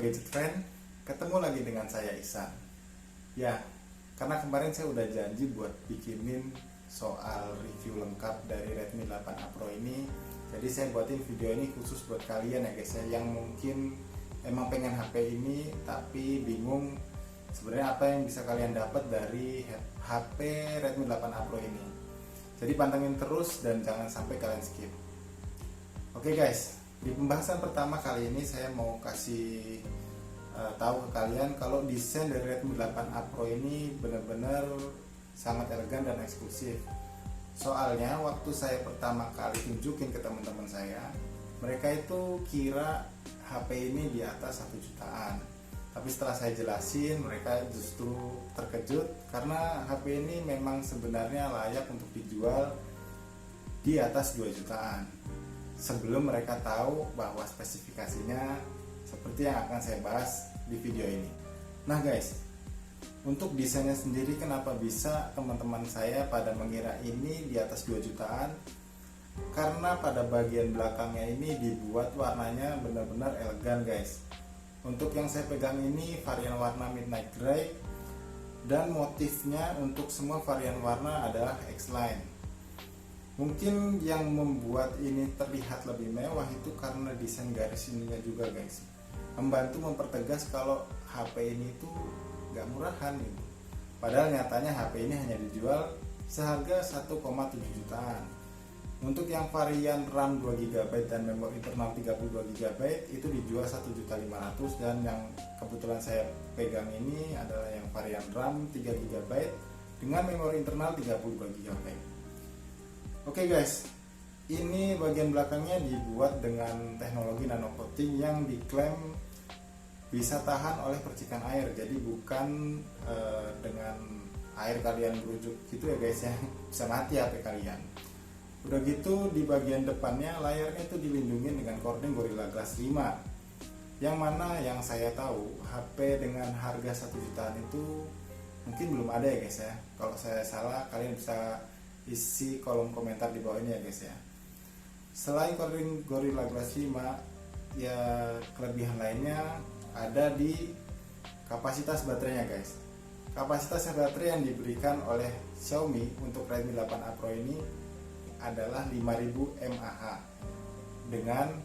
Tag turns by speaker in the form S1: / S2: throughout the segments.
S1: Gadget Friend, ketemu lagi dengan saya Ihsan. Ya, karena kemarin saya udah janji buat bikinin soal review lengkap dari Redmi 8A Pro ini. Jadi saya buatin video ini khusus buat kalian ya guys ya, yang mungkin emang pengen HP ini tapi bingung sebenarnya apa yang bisa kalian dapat dari HP Redmi 8A Pro ini. Jadi pantengin terus dan jangan sampai kalian skip. Oke guys, di pembahasan pertama kali ini saya mau kasih tahu ke kalian kalau desain dari Redmi 8A Pro ini benar-benar sangat elegan dan eksklusif. Soalnya waktu saya pertama kali tunjukin ke teman-teman saya, mereka itu kira HP ini di atas 1 jutaan. Tapi setelah saya jelasin, mereka justru terkejut karena HP ini memang sebenarnya layak untuk dijual di atas 2 jutaan. Sebelum mereka tahu bahwa spesifikasinya seperti yang akan saya bahas di video ini. Nah guys, untuk desainnya sendiri kenapa bisa teman-teman saya pada mengira ini di atas 2 jutaan? Karena pada bagian belakangnya ini dibuat warnanya benar-benar elegan guys. Untuk yang saya pegang ini varian warna Midnight Grey, dan motifnya untuk semua varian warna adalah X-Line. Mungkin yang membuat ini terlihat lebih mewah itu karena desain garis ininya juga guys, membantu mempertegas kalau HP ini tuh gak murahan gitu. Padahal nyatanya HP ini hanya dijual seharga 1,7 jutaan. Untuk yang varian RAM 2GB dan memori internal 32GB itu dijual 1.500.000, dan yang kebetulan saya pegang ini adalah yang varian RAM 3GB dengan memori internal 32GB. Oke guys, ini bagian belakangnya dibuat dengan teknologi nano coating yang diklaim bisa tahan oleh percikan air. Jadi bukan dengan air kalian berujuk gitu ya guys ya, bisa mati HP kalian. Udah gitu di bagian depannya layarnya itu dilindungi dengan Corning Gorilla Glass 5. Yang mana yang saya tahu HP dengan harga 1 jutaan itu mungkin belum ada ya guys ya. Kalau saya salah kalian bisa isi kolom komentar di bawah ini ya guys ya. Selain Corning Gorilla Glass 5, ya kelebihan lainnya ada di kapasitas baterainya guys. Kapasitas baterai yang diberikan oleh Xiaomi untuk Redmi 8A Pro ini adalah 5000 mAh dengan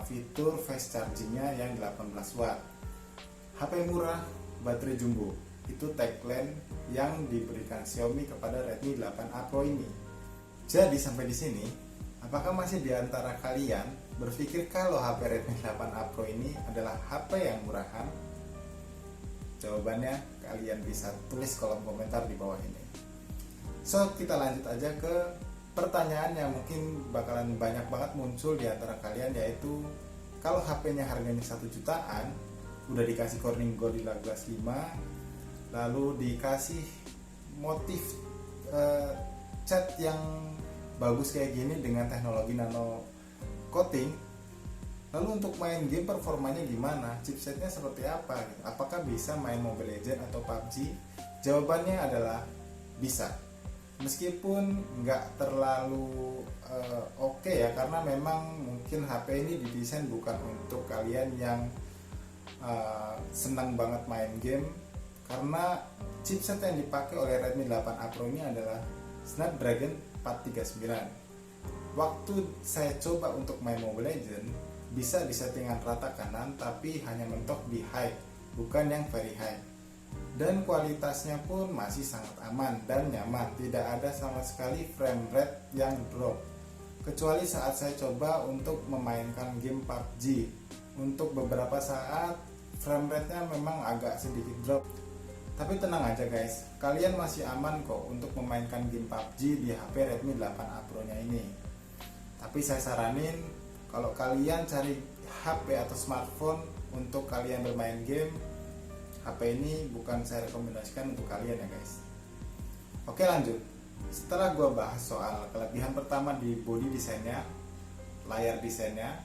S1: fitur fast chargingnya yang 18 watt. HP murah, baterai jumbo, itu tagline yang diberikan Xiaomi kepada Redmi 8A Pro ini. Jadi sampai di sini, apakah masih di antara kalian berpikir kalau HP Redmi 8A Pro ini adalah HP yang murahan? Jawabannya kalian bisa tulis kolom komentar di bawah ini. So, kita lanjut aja ke pertanyaan yang mungkin bakalan banyak banget muncul di antara kalian, yaitu kalau HP-nya harganya 1 jutaan, udah dikasih Corning Gorilla Glass 5, lalu dikasih motif cat yang bagus kayak gini dengan teknologi nano coating, lalu untuk main game performanya gimana? Chipsetnya seperti apa? Apakah bisa main Mobile Legends atau PUBG? Jawabannya adalah bisa. Meskipun nggak terlalu oke ya, karena memang mungkin HP ini didesain bukan untuk kalian yang senang banget main game, karena chipset yang dipakai oleh Redmi 8A Pro ini adalah Snapdragon 439. Waktu saya coba untuk main Mobile Legends, bisa di settingan rata kanan tapi hanya mentok di high, bukan yang very high. Dan kualitasnya pun masih sangat aman dan nyaman, tidak ada sama sekali frame rate yang drop. Kecuali saat saya coba untuk memainkan game PUBG, untuk beberapa saat frame rate-nya memang agak sedikit drop. Tapi tenang aja guys, kalian masih aman kok untuk memainkan game PUBG di HP Redmi 8A Pro nya ini. Tapi saya saranin kalau kalian cari HP atau smartphone untuk kalian bermain game, HP ini bukan saya rekomendasikan untuk kalian ya guys. Oke lanjut. Setelah gue bahas soal kelebihan pertama di body desainnya, layar desainnya,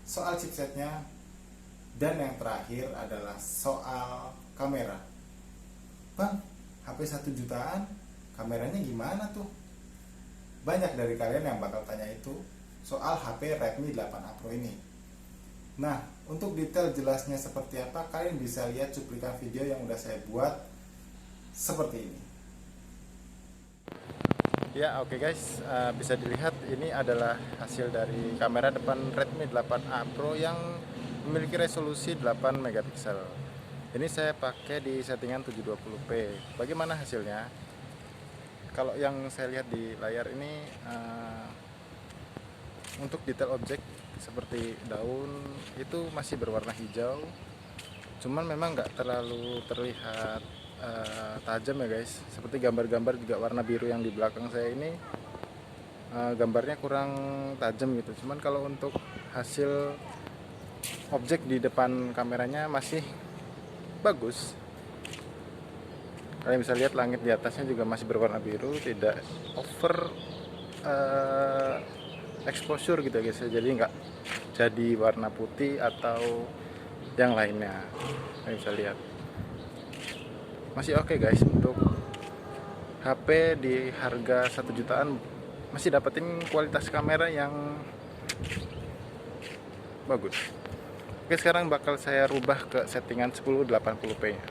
S1: soal chipsetnya, dan yang terakhir adalah soal kamera. Bang, HP 1 jutaan, kameranya gimana tuh? Banyak dari kalian yang bakal tanya itu soal HP Redmi 8A Pro ini. Nah, untuk detail jelasnya seperti apa, kalian bisa lihat cuplikan video yang udah saya buat seperti ini. Ya, oke guys, bisa dilihat ini adalah hasil dari kamera depan Redmi 8A Pro yang memiliki resolusi 8 megapiksel. Ini saya pakai di settingan 720p. Bagaimana hasilnya? Kalau yang saya lihat di layar ini, untuk detail objek seperti daun itu masih berwarna hijau, cuman memang nggak terlalu terlihat tajam ya guys. Seperti gambar-gambar juga warna biru yang di belakang saya ini, gambarnya kurang tajam gitu. Cuman kalau untuk hasil objek di depan kameranya masih bagus. Kalian bisa lihat langit di atasnya juga masih berwarna biru, tidak over exposure gitu guys, jadi nggak jadi warna putih atau yang lainnya. Kalian bisa lihat masih oke guys. Untuk HP di harga 1 jutaan masih dapetin kualitas kamera yang bagus. Oke, sekarang bakal saya rubah ke settingan 1080p nya.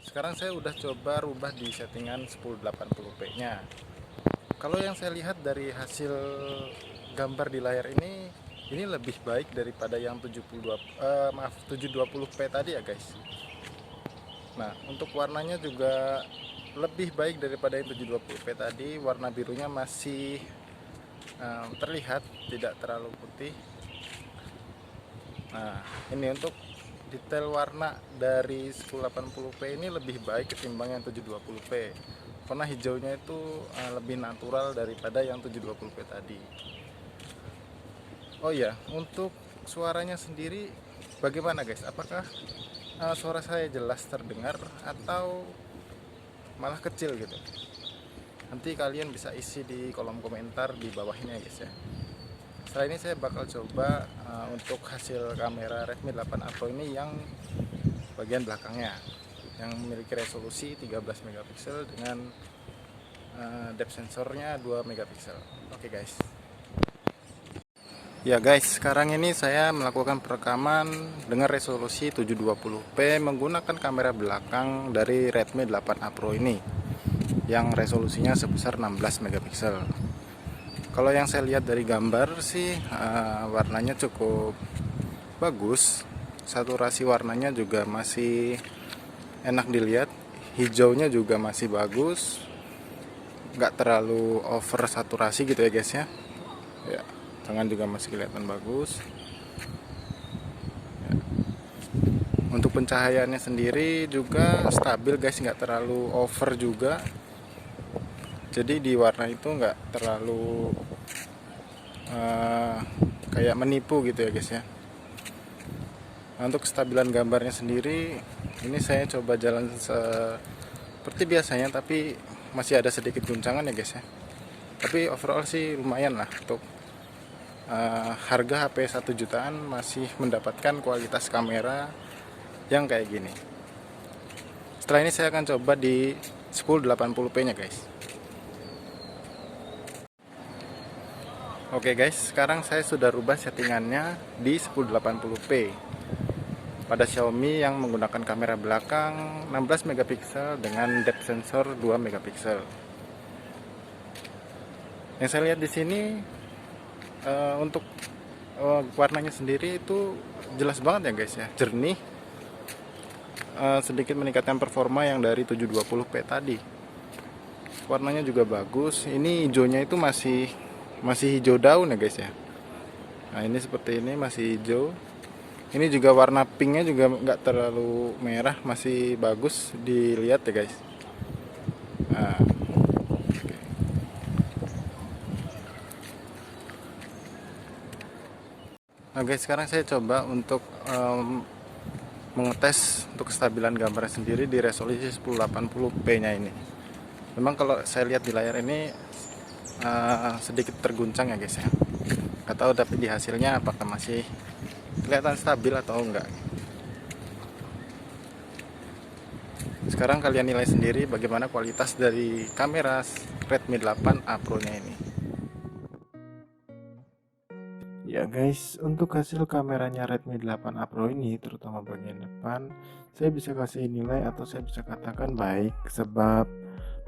S1: Sekarang saya udah coba rubah di settingan 1080p nya. Kalau yang saya lihat dari hasil gambar di layar ini lebih baik daripada yang 720p tadi ya guys. Nah, untuk warnanya juga lebih baik daripada yang 720p tadi. Warna birunya masih terlihat, tidak terlalu putih. Nah, ini untuk detail warna dari 1080p ini lebih baik ketimbang yang 720p. Warna hijaunya itu lebih natural daripada yang 720p tadi. Oh iya, untuk suaranya sendiri bagaimana guys? Apakah suara saya jelas terdengar atau malah kecil gitu? Nanti kalian bisa isi di kolom komentar di bawahnya guys ya. Setelah ini saya bakal coba untuk hasil kamera Redmi 8A Pro ini yang bagian belakangnya, yang memiliki resolusi 13 megapiksel dengan depth sensornya 2 megapiksel. Oke guys. Ya guys, sekarang ini saya melakukan perekaman dengan resolusi 720p menggunakan kamera belakang dari Redmi 8A Pro ini yang resolusinya sebesar 16 megapiksel. Kalau yang saya lihat dari gambar sih warnanya cukup bagus. Saturasi warnanya juga masih enak dilihat. Hijaunya juga masih bagus. Nggak terlalu over saturasi gitu ya guys ya. Ya, tangan juga masih kelihatan bagus. Ya. Untuk pencahayaannya sendiri juga stabil guys, nggak terlalu over juga. Jadi di warna itu nggak terlalu kayak menipu gitu ya guys ya. Nah, untuk kestabilan gambarnya sendiri ini saya coba jalan seperti biasanya, tapi masih ada sedikit guncangan ya guys ya. Tapi overall sih lumayan lah untuk harga HP 1 jutaan masih mendapatkan kualitas kamera yang kayak gini. Setelah ini saya akan coba di 1080p nya guys. Oke guys, sekarang saya sudah rubah settingannya di 1080p pada Xiaomi yang menggunakan kamera belakang 16 megapiksel dengan depth sensor 2 megapiksel. Yang saya lihat di sini untuk warnanya sendiri itu jelas banget ya guys ya, jernih, sedikit meningkatkan performa yang dari 720p tadi. Warnanya juga bagus. Ini hijaunya itu masih hijau daun ya guys ya. Nah, ini seperti ini masih hijau. Ini juga warna pinknya juga nggak terlalu merah, masih bagus dilihat ya guys. Nah, guys, sekarang saya coba untuk mengetes untuk kestabilan gambarnya sendiri di resolusi 1080p nya ini. Memang kalau saya lihat di layar ini sedikit terguncang ya guys ya. Nggak tahu tapi di hasilnya apakah masih kelihatan stabil atau enggak. Sekarang kalian nilai sendiri bagaimana kualitas dari kamera Redmi 8A Pro nya ini.
S2: Ya guys, untuk hasil kameranya Redmi 8A Pro ini, terutama bagian depan, saya bisa kasih nilai atau saya bisa katakan baik, sebab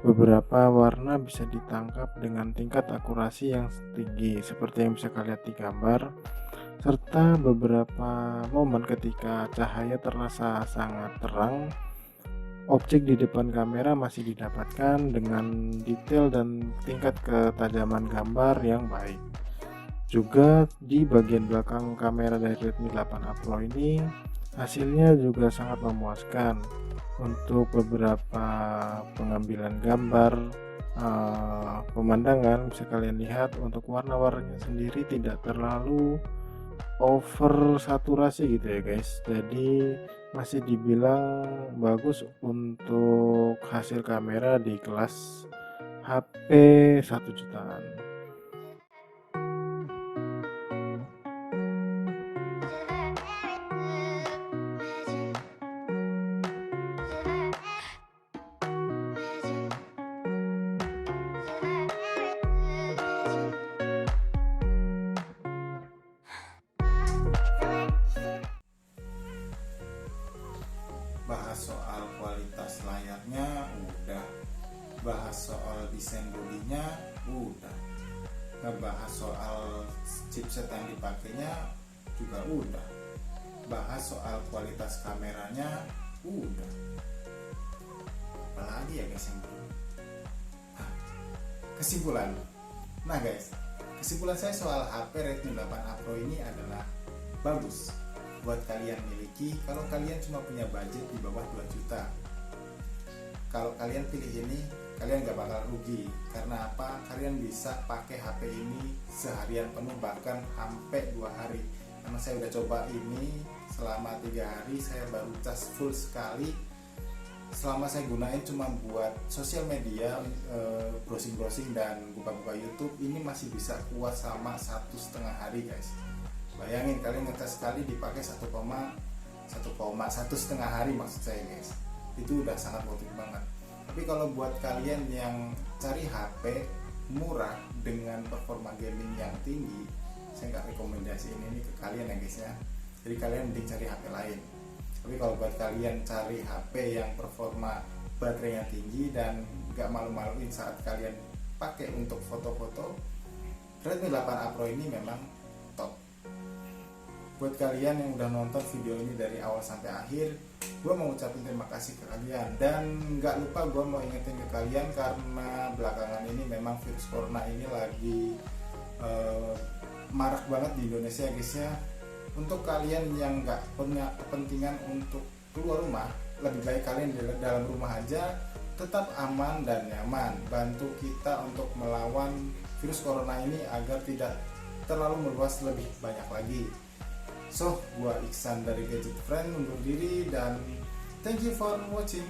S2: beberapa warna bisa ditangkap dengan tingkat akurasi yang tinggi, seperti yang bisa kalian lihat di gambar, serta beberapa momen ketika cahaya terasa sangat terang, objek di depan kamera masih didapatkan dengan detail dan tingkat ketajaman gambar yang baik. Juga di bagian belakang kamera dari Redmi 8A Pro ini hasilnya juga sangat memuaskan. Untuk beberapa pengambilan gambar pemandangan bisa kalian lihat, untuk warna-warnanya sendiri tidak terlalu over saturasi gitu ya guys. Jadi masih dibilang bagus untuk hasil kamera di kelas HP 1 jutaan.
S1: Bahas soal kualitas layarnya udah, bahas soal desain bodinya udah, ngebahas soal chipset yang dipakainya juga udah, bahas soal kualitas kameranya udah. Apalagi ya guys yang belum. Hah, kesimpulan. Nah guys, kesimpulan saya soal HP Redmi 8A Pro ini adalah bagus buat kalian miliki kalau kalian cuma punya budget di bawah 2 juta. Kalau kalian pilih ini, kalian gak bakal rugi. Karena apa? Kalian bisa pakai HP ini seharian penuh, bahkan sampai 2 hari. Karena saya udah coba ini selama 3 hari, saya baru cas full sekali. Selama saya gunain cuma buat sosial media, browsing-browsing dan buka-buka YouTube, ini masih bisa kuat sama 1,5 hari guys. Bayangin kalian ngecas sekali dipakai 1,5 hari maksud saya guys. Itu udah sangat worth it banget. Tapi kalau buat kalian yang cari HP murah dengan performa gaming yang tinggi, saya nggak rekomendasiin ini ke kalian ya guys ya. Jadi kalian mending cari HP lain. Tapi kalau buat kalian cari HP yang performa baterainya tinggi dan nggak malu-maluin saat kalian pakai untuk foto-foto, Redmi 8A Pro ini memang top. Buat kalian yang udah nonton video ini dari awal sampai akhir, gue mau ucapin terima kasih ke kalian. Dan gak lupa gue mau ingetin ke kalian, karena belakangan ini memang virus corona ini lagi marak banget di Indonesia guys ya. Untuk kalian yang gak punya kepentingan untuk keluar rumah, lebih baik kalian di dalam rumah aja, tetap aman dan nyaman. Bantu kita untuk melawan virus corona ini agar tidak terlalu meluas lebih banyak lagi. So, gua Iksan dari Gadget Friend undur diri dan thank you for watching.